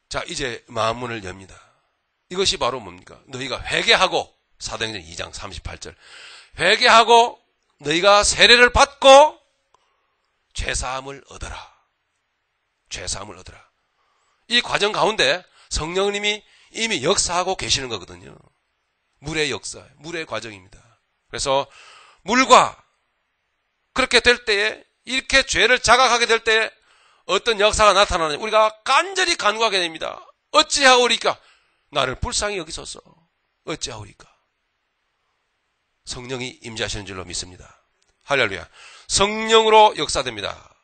자, 이제 마음문을 엽니다. 이것이 바로 뭡니까? 너희가 회개하고, 사도행전 2장 38절. 회개하고 너희가 세례를 받고 죄사함을 얻어라. 죄사함을 얻어라. 이 과정 가운데 성령님이 이미 역사하고 계시는 거거든요. 물의 역사, 물의 과정입니다. 그래서 물과 그렇게 될 때에, 이렇게 죄를 자각하게 될 때에 어떤 역사가 나타나느냐, 우리가 간절히 간구하게 됩니다. 어찌하오리까? 나를 불쌍히 여기소서. 어찌하오리까? 성령이 임재하시는 줄로 믿습니다. 할렐루야. 성령으로 역사됩니다.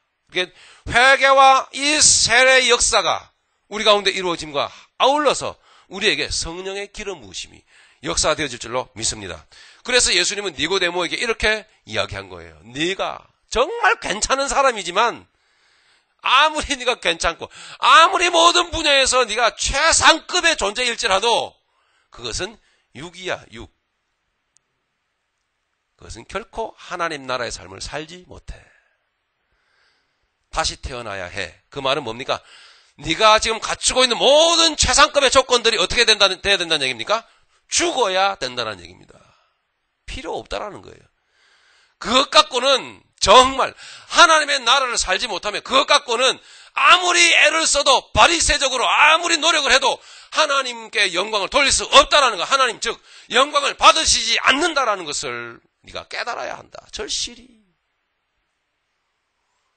회개와 이 세례의 역사가 우리 가운데 이루어짐과 아울러서 우리에게 성령의 기름 부으심이 역사되어질 줄로 믿습니다. 그래서 예수님은 니고데모에게 이렇게 이야기한 거예요. 네가 정말 괜찮은 사람이지만, 아무리 네가 괜찮고 아무리 모든 분야에서 네가 최상급의 존재일지라도 그것은 육이야, 육. 그것은 결코 하나님 나라의 삶을 살지 못해. 다시 태어나야 해. 그 말은 뭡니까? 네가 지금 갖추고 있는 모든 최상급의 조건들이 어떻게 돼야 된다는 얘기입니까? 죽어야 된다는 얘기입니다. 필요 없다라는 거예요. 그것 갖고는 정말 하나님의 나라를 살지 못하면, 그것 갖고는 아무리 애를 써도 바리새적으로 아무리 노력을 해도 하나님께 영광을 돌릴 수 없다라는 거. 하나님 즉 영광을 받으시지 않는다라는 것을 네가 깨달아야 한다. 절실히.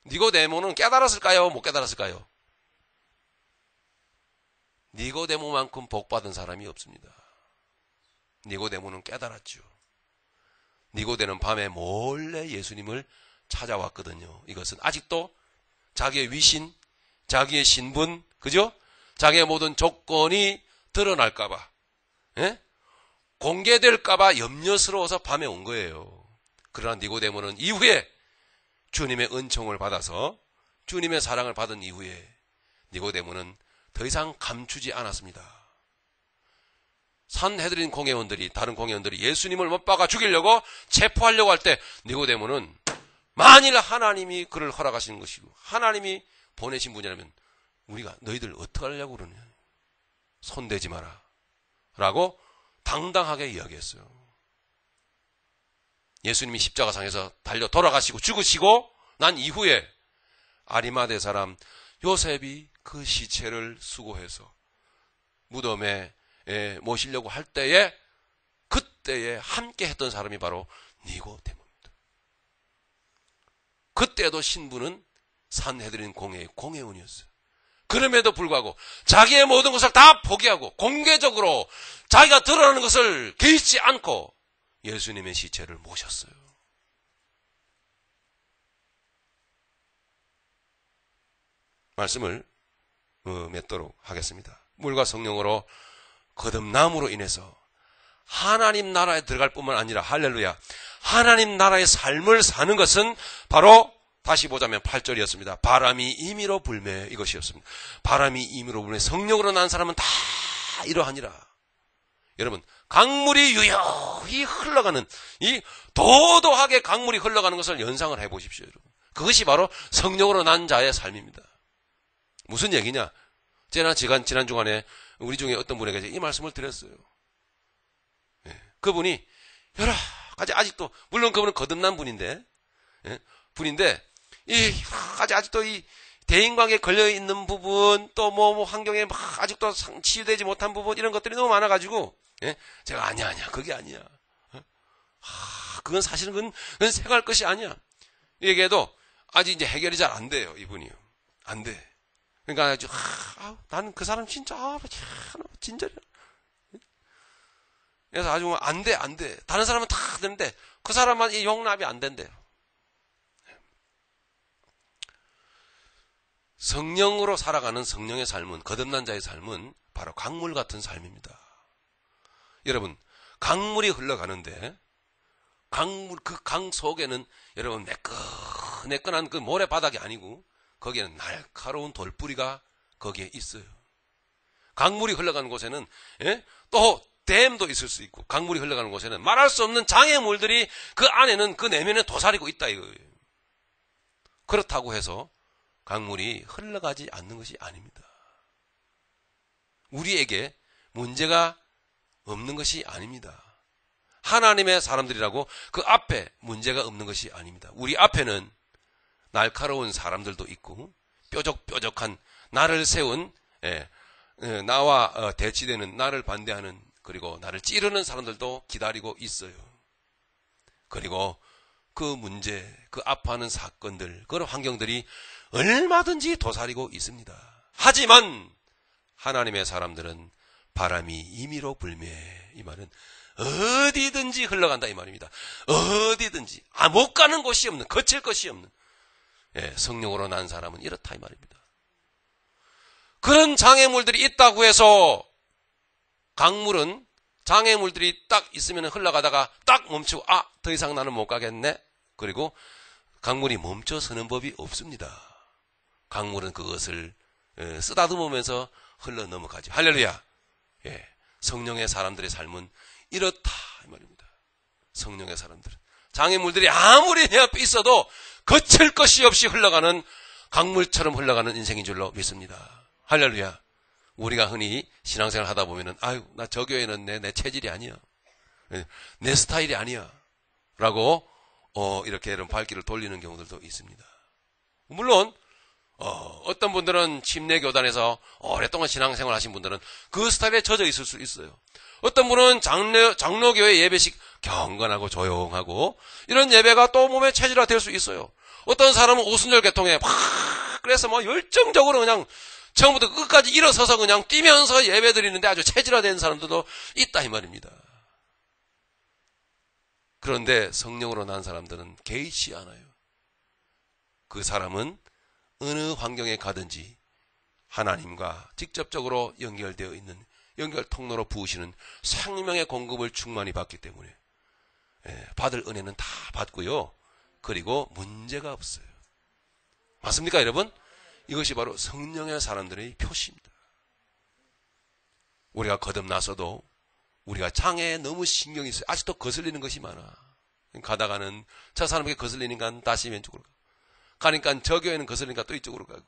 니고데모는 깨달았을까요? 못 깨달았을까요? 니고데모만큼 복받은 사람이 없습니다. 니고데모는 깨달았죠. 니고데는 밤에 몰래 예수님을 찾아왔거든요. 이것은 아직도 자기의 위신, 자기의 신분, 그죠? 자기의 모든 조건이 드러날까봐, 예? 공개될까봐 염려스러워서 밤에 온 거예요. 그러나 니고데모는 이후에 주님의 은총을 받아서, 주님의 사랑을 받은 이후에 니고데모는 더 이상 감추지 않았습니다. 산헤드린 공회원들이, 다른 공회원들이 예수님을 못 박아 죽이려고 체포하려고 할 때 니고데모는 만일 하나님이 그를 허락하시는 것이고 하나님이 보내신 분이라면 우리가 너희들 어떻게 하려고 그러냐, 손대지 마라 라고 당당하게 이야기했어요. 예수님이 십자가상에서 달려 돌아가시고 죽으시고 난 이후에 아리마대 사람 요셉이 그 시체를 수고해서 무덤에 모시려고 할 때에, 그때에 함께 했던 사람이 바로 니고데모입니다. 그때도 신부는 산헤드린 공회의 공회원이었어요. 그럼에도 불구하고 자기의 모든 것을 다 포기하고 공개적으로 자기가 드러나는 것을 개의치 않고 예수님의 시체를 모셨어요. 말씀을 맺도록 하겠습니다. 물과 성령으로 거듭남으로 인해서 하나님 나라에 들어갈 뿐만 아니라 할렐루야, 하나님 나라의 삶을 사는 것은 바로 다시 보자면 8절이었습니다. 바람이 임의로 불매, 이것이었습니다. 바람이 임의로 불매, 성령으로 난 사람은 다 이러하니라. 여러분, 강물이 유유히 흘러가는, 이 도도하게 강물이 흘러가는 것을 연상을 해보십시오. 여러분, 그것이 바로 성령으로 난 자의 삶입니다. 무슨 얘기냐? 제가 지난 주간에 우리 중에 어떤 분에게 이 말씀을 드렸어요. 그분이 여러 가지 아직도, 물론 그분은 거듭난 분인데, 아직도 이 대인관계에 걸려있는 부분, 또 환경에 아직도 치유되지 못한 부분, 이런 것들이 너무 많아가지고, 제가 아니야, 그게 아니야. 그건 사실은 그건 생각할 것이 아니야. 얘기해도 아직 이제 해결이 잘 안 돼요, 이분이요. 안 돼. 그러니까 아주, 나는 그 사람 진짜, 진짜야. 그래서 아주 안 돼. 다른 사람은 다 되는데, 그 사람만 이 용납이 안 된대요. 성령으로 살아가는 성령의 삶은, 거듭난 자의 삶은 바로 강물 같은 삶입니다. 여러분, 강물이 흘러가는데, 그 강 속에는 여러분 매끈한 그 모래바닥이 아니고, 거기에는 날카로운 돌뿌리가 거기에 있어요. 강물이 흘러가는 곳에는, 또 댐도 있을 수 있고, 강물이 흘러가는 곳에는 말할 수 없는 장애물들이 그 안에는, 그 내면에 도사리고 있다 이거예요. 그렇다고 해서 강물이 흘러가지 않는 것이 아닙니다. 우리에게 문제가 없는 것이 아닙니다. 하나님의 사람들이라고 그 앞에 문제가 없는 것이 아닙니다. 우리 앞에는 날카로운 사람들도 있고, 뾰족뾰족한 나를 세운, 나와 대치되는, 나를 반대하는, 그리고 나를 찌르는 사람들도 기다리고 있어요. 그리고 그 문제, 그 아파하는 사건들, 그런 환경들이 얼마든지 도사리고 있습니다. 하지만 하나님의 사람들은 바람이 임의로 불매, 이 말은 어디든지 흘러간다 이 말입니다. 어디든지, 못 가는 곳이 없는, 거칠 것이 없는, 성령으로 난 사람은 이렇다 이 말입니다. 그런 장애물들이 있다고 해서 강물은 장애물들이 딱 있으면 흘러가다가 딱 멈추고, 더 이상 나는 못 가겠네. 그리고 강물이 멈춰서는 법이 없습니다. 강물은 그것을 쓰다듬으면서 흘러 넘어가죠. 할렐루야. 성령의 사람들의 삶은 이렇다 이 말입니다. 성령의 사람들은 장애물들이 아무리 내 앞에 있어도 거칠 것이 없이 흘러가는, 강물처럼 흘러가는 인생인 줄로 믿습니다. 할렐루야. 우리가 흔히 신앙생활 하다 보면은, 나 저 교회는 내 체질이 아니야, 내 스타일이 아니야 라고 이렇게 이런 발길을 돌리는 경우들도 있습니다. 물론 어떤 분들은 침례교단에서 오랫동안 신앙생활 하신 분들은 그 스타일에 젖어 있을 수 있어요. 어떤 분은 장로교회 예배식 경건하고 조용하고, 이런 예배가 또 몸에 체질화 될 수 있어요. 어떤 사람은 오순절 계통에 그래서 열정적으로 그냥 처음부터 끝까지 일어서서 그냥 뛰면서 예배 드리는데 아주 체질화된 사람들도 있다 이 말입니다. 그런데 성령으로 난 사람들은 개의치 않아요. 그 사람은 어느 환경에 가든지 하나님과 직접적으로 연결되어 있는, 연결 통로로 부으시는 생명의 공급을 충만히 받기 때문에 받을 은혜는 다 받고요. 그리고 문제가 없어요. 맞습니까 여러분? 이것이 바로 성령의 사람들의 표시입니다. 우리가 거듭나서도 우리가 장애에 너무 신경이 써요. 아직도 거슬리는 것이 많아. 가다가는 저 사람에게 거슬리니까 다시 왼쪽으로 가고, 가니까 저 교회는 거슬리니까 또 이쪽으로 가고.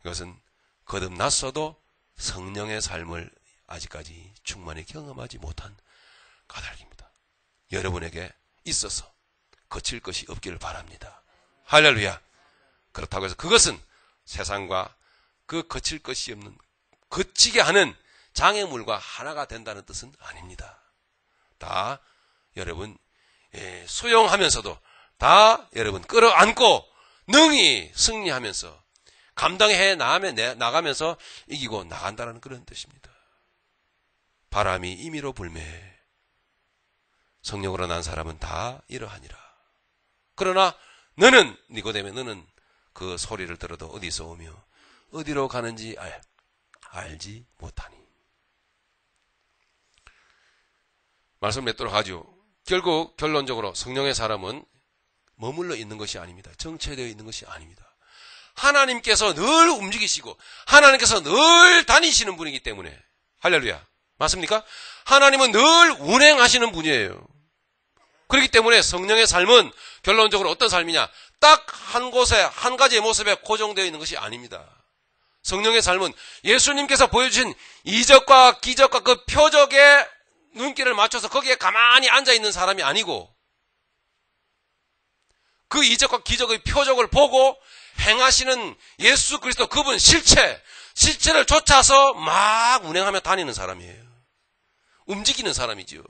이것은 거듭났어도 성령의 삶을 아직까지 충만히 경험하지 못한 까닭입니다. 여러분에게 있어서 거칠 것이 없기를 바랍니다. 할렐루야. 그렇다고 해서 그것은 세상과 그 거칠 것이 없는, 거치게 하는 장애물과 하나가 된다는 뜻은 아닙니다. 다 여러분 수용하면서도 다 여러분 끌어안고 능히 승리하면서 감당해 나가면서 이기고 나간다는 그런 뜻입니다. 바람이 임의로 불매 성령으로 난 사람은 다 이러하니라. 그러나 너는 니고데모야 너는 그 소리를 들어도 어디서 오며 어디로 가는지 알지 못하니. 말씀 맺도록 하죠. 결국 결론적으로 성령의 사람은 머물러 있는 것이 아닙니다. 정체되어 있는 것이 아닙니다. 하나님께서 늘 움직이시고 하나님께서 늘 다니시는 분이기 때문에 할렐루야. 맞습니까? 하나님은 늘 운행하시는 분이에요. 그렇기 때문에 성령의 삶은 결론적으로 어떤 삶이냐? 딱 한 곳에 한 가지의 모습에 고정되어 있는 것이 아닙니다. 성령의 삶은 예수님께서 보여주신 이적과 기적과 그 표적에 눈길을 맞춰서 거기에 가만히 앉아있는 사람이 아니고 그 이적과 기적의 표적을 보고 행하시는 예수 그리스도 그분 실체를 쫓아서 막 운행하며 다니는 사람이에요. 움직이는 사람이지요.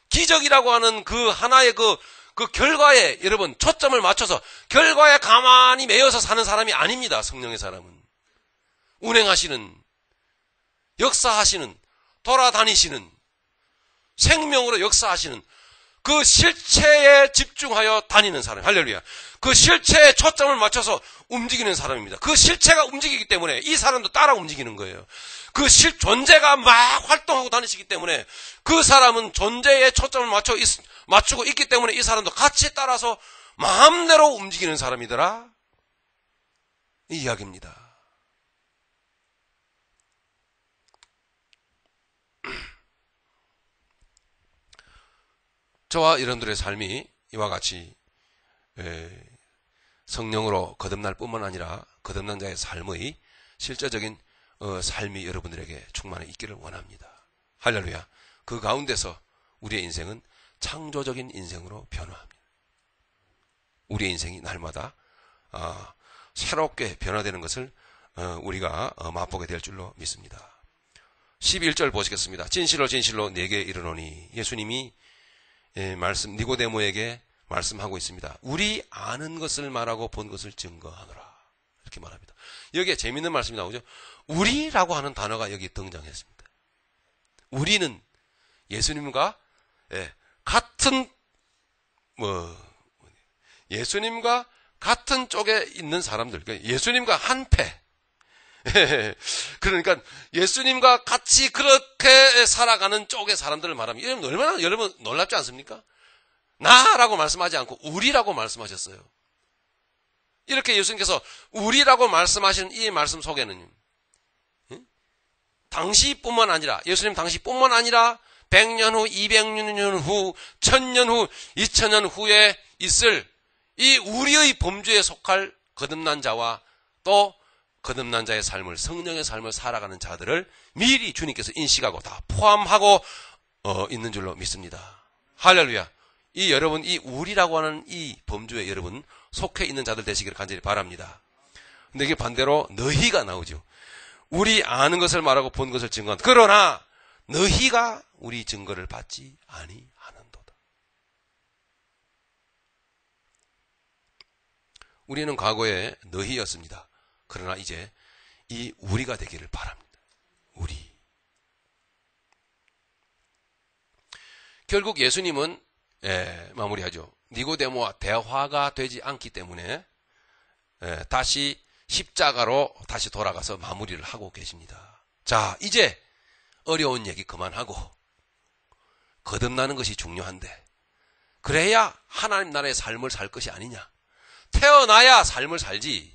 기적이라고 하는 그 하나의 그 결과에 여러분 초점을 맞춰서 결과에 가만히 매여서 사는 사람이 아닙니다. 성령의 사람은 운행하시는, 역사하시는, 돌아다니시는, 생명으로 역사하시는 그 실체에 집중하여 다니는 사람. 할렐루야. 그 실체에 초점을 맞춰서 움직이는 사람입니다. 그 실체가 움직이기 때문에 이 사람도 따라 움직이는 거예요. 그 존재가 막 활동하고 다니시기 때문에 그 사람은 존재에 초점을 맞추고 있기 때문에 이 사람도 같이 따라서 마음대로 움직이는 사람이더라. 이 이야기입니다. 저와 여러분들의 삶이 이와 같이 성령으로 거듭날 뿐만 아니라 거듭난 자의 삶의 실제적인 삶이 여러분들에게 충만해 있기를 원합니다. 할렐루야. 그 가운데서 우리의 인생은 창조적인 인생으로 변화합니다. 우리의 인생이 날마다 새롭게 변화되는 것을 우리가 맛보게 될 줄로 믿습니다. 11절 보시겠습니다. 진실로 진실로 내게 이르노니 예수님이 니고데모에게 말씀하고 있습니다. 우리 아는 것을 말하고 본 것을 증거하노라. 이렇게 말합니다. 여기에 재밌는 말씀이 나오죠. 우리라고 하는 단어가 여기 등장했습니다. 우리는 예수님과 같은 예수님과 같은 쪽에 있는 사람들, 예수님과 한패. 그러니까 예수님과 같이 그렇게 살아가는 쪽의 사람들을 말합니다. 얼마나 여러분 놀랍지 않습니까? 나라고 말씀하지 않고 우리라고 말씀하셨어요. 이렇게 예수님께서 우리라고 말씀하시는 이 말씀 속에는 당시뿐만 아니라 예수님 당시뿐만 아니라 100년 후, 200년 후, 1000년 후, 2000년 후에 있을 이 우리의 범주에 속할 거듭난 자와 또 거듭난 자의 삶을, 성령의 삶을 살아가는 자들을 미리 주님께서 인식하고 다 포함하고 있는 줄로 믿습니다. 할렐루야. 여러분 이 우리라고 하는 이 범주에 여러분 속해 있는 자들 되시기를 간절히 바랍니다. 근데 이게 반대로 너희가 나오죠. 우리 아는 것을 말하고 본 것을 증거한. 그러나 너희가 우리 증거를 받지 아니하는도다. 우리는 과거에 너희였습니다. 그러나 이제 이 우리가 되기를 바랍니다. 우리. 결국 예수님은 마무리하죠. 니고데모와 대화가 되지 않기 때문에 다시 십자가로 다시 돌아가서 마무리를 하고 계십니다. 자, 이제 어려운 얘기 그만하고 거듭나는 것이 중요한데 그래야 하나님 나라의 삶을 살 것이 아니냐. 태어나야 삶을 살지.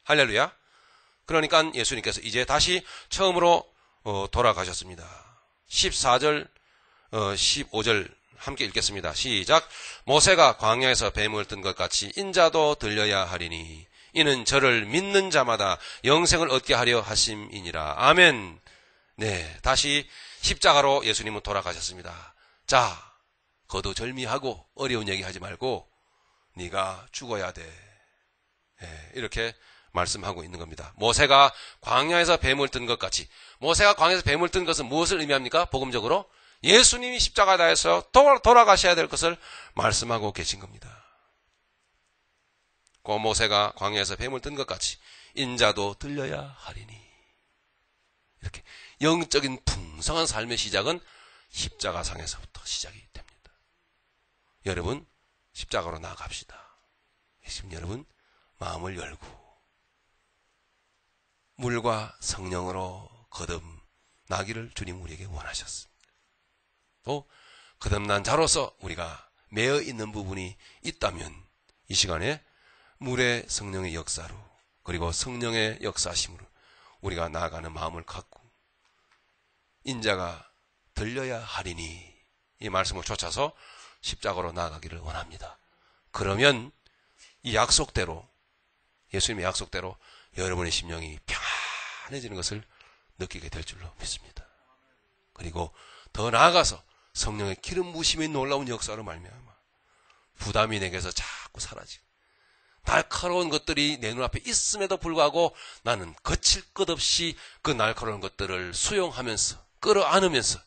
할렐루야. 그러니까 예수님께서 이제 다시 처음으로 돌아가셨습니다. 14절 15절 함께 읽겠습니다. 시작. 모세가 광야에서 뱀을 든 것 같이 인자도 들려야 하리니 이는 저를 믿는 자마다 영생을 얻게 하려 하심이니라. 아멘. 네, 다시 십자가로 예수님은 돌아가셨습니다. 자, 거두절미하고 어려운 얘기하지 말고 네가 죽어야 돼. 네, 이렇게 말씀하고 있는 겁니다. 모세가 광야에서 뱀을 든 것 같이, 모세가 광야에서 뱀을 든 것은 무엇을 의미합니까? 복음적으로 예수님이 십자가에서 돌아가셔야 될 것을 말씀하고 계신 겁니다. 그 모세가 광야에서 뱀을 든 것 같이 인자도 들려야 하리니. 이렇게 영적인 풍성한 삶의 시작은 십자가상에서부터 시작이 됩니다. 여러분, 십자가로 나아갑시다. 지금 여러분 마음을 열고 물과 성령으로 거듭나기를 주님 우리에게 원하셨습니다. 또 거듭난 자로서 우리가 매여 있는 부분이 있다면 이 시간에 물의 성령의 역사로, 그리고 성령의 역사심으로 우리가 나아가는 마음을 갖고 인자가 들려야 하리니 이 말씀을 쫓아서 십자가로 나아가기를 원합니다. 그러면 이 약속대로, 예수님의 약속대로 여러분의 심령이 평안해지는 것을 느끼게 될 줄로 믿습니다. 그리고 더 나아가서 성령의 기름 부으심의 놀라운 역사로 말미암아 부담이 내게서 자꾸 사라지고 날카로운 것들이 내 눈앞에 있음에도 불구하고 나는 거칠 것 없이 그 날카로운 것들을 수용하면서, 끌어안으면서,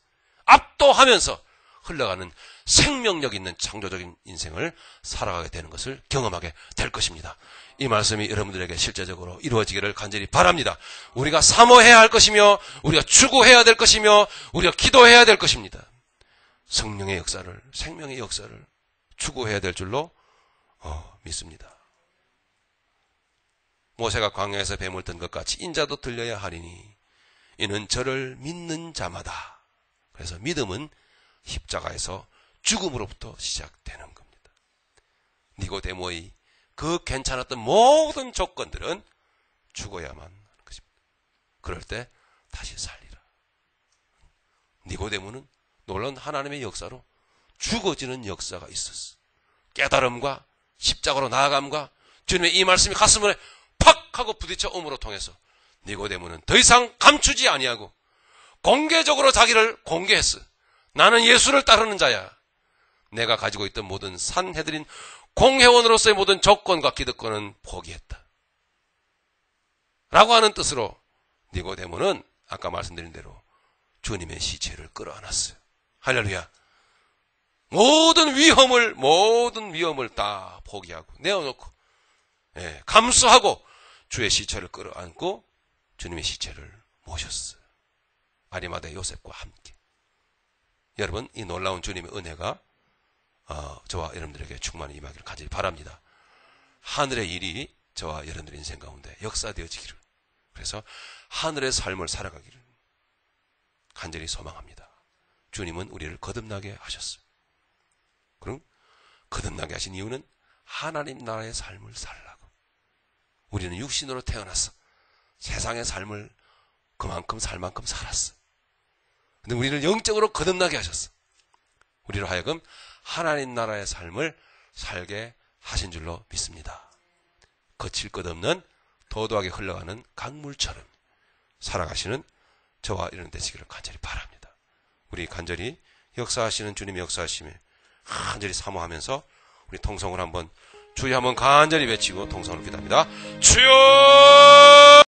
압도하면서 흘러가는 생명력 있는 창조적인 인생을 살아가게 되는 것을 경험하게 될 것입니다. 이 말씀이 여러분들에게 실제적으로 이루어지기를 간절히 바랍니다. 우리가 사모해야 할 것이며, 우리가 추구해야 될 것이며, 우리가 기도해야 될 것입니다. 성령의 역사를, 생명의 역사를 추구해야 될 줄로 믿습니다. 모세가 광야에서 뱀을 든 것 같이 인자도 들려야 하리니 이는 저를 믿는 자마다. 그래서 믿음은 십자가에서 죽음으로부터 시작되는 겁니다. 니고데모의 그 괜찮았던 모든 조건들은 죽어야만 하는 것입니다. 그럴 때 다시 살리라. 니고데모는 놀라운 하나님의 역사로 죽어지는 역사가 있었어. 깨달음과 십자가로 나아감과 주님의 이 말씀이 가슴을 팍 하고 부딪혀 옴으로 통해서 니고데모는 더 이상 감추지 아니하고 공개적으로 자기를 공개했어. 나는 예수를 따르는 자야. 내가 가지고 있던 모든 산헤드린 공회원으로서의 모든 조건과 기득권은 포기했다. 라고 하는 뜻으로 니고데모는 아까 말씀드린 대로 주님의 시체를 끌어안았어요. 할렐루야. 모든 위험을 다 포기하고 내어놓고, 감수하고 주의 시체를 끌어안고 주님의 시체를 모셨어요. 아리마대 요셉과 함께. 여러분, 이 놀라운 주님의 은혜가 저와 여러분들에게 충만히 임하기를 간절히 바랍니다. 하늘의 일이 저와 여러분들의 인생 가운데 역사되어지기를, 그래서 하늘의 삶을 살아가기를 간절히 소망합니다. 주님은 우리를 거듭나게 하셨어요. 그럼 거듭나게 하신 이유는 하나님 나라의 삶을 살라고. 우리는 육신으로 태어났어. 세상의 삶을 그만큼 살 만큼 살았어. 근데 우리를 영적으로 거듭나게 하셨어. 우리로 하여금 하나님 나라의 삶을 살게 하신 줄로 믿습니다. 거칠 것 없는 도도하게 흘러가는 강물처럼 살아가시는 저와 이런 되시기를 간절히 바랍니다. 우리 간절히 역사하시는 주님의 역사하심에 간절히 사모하면서 우리 통성을 한번, 주여 한번 간절히 외치고 통성을 기도합니다. 주여!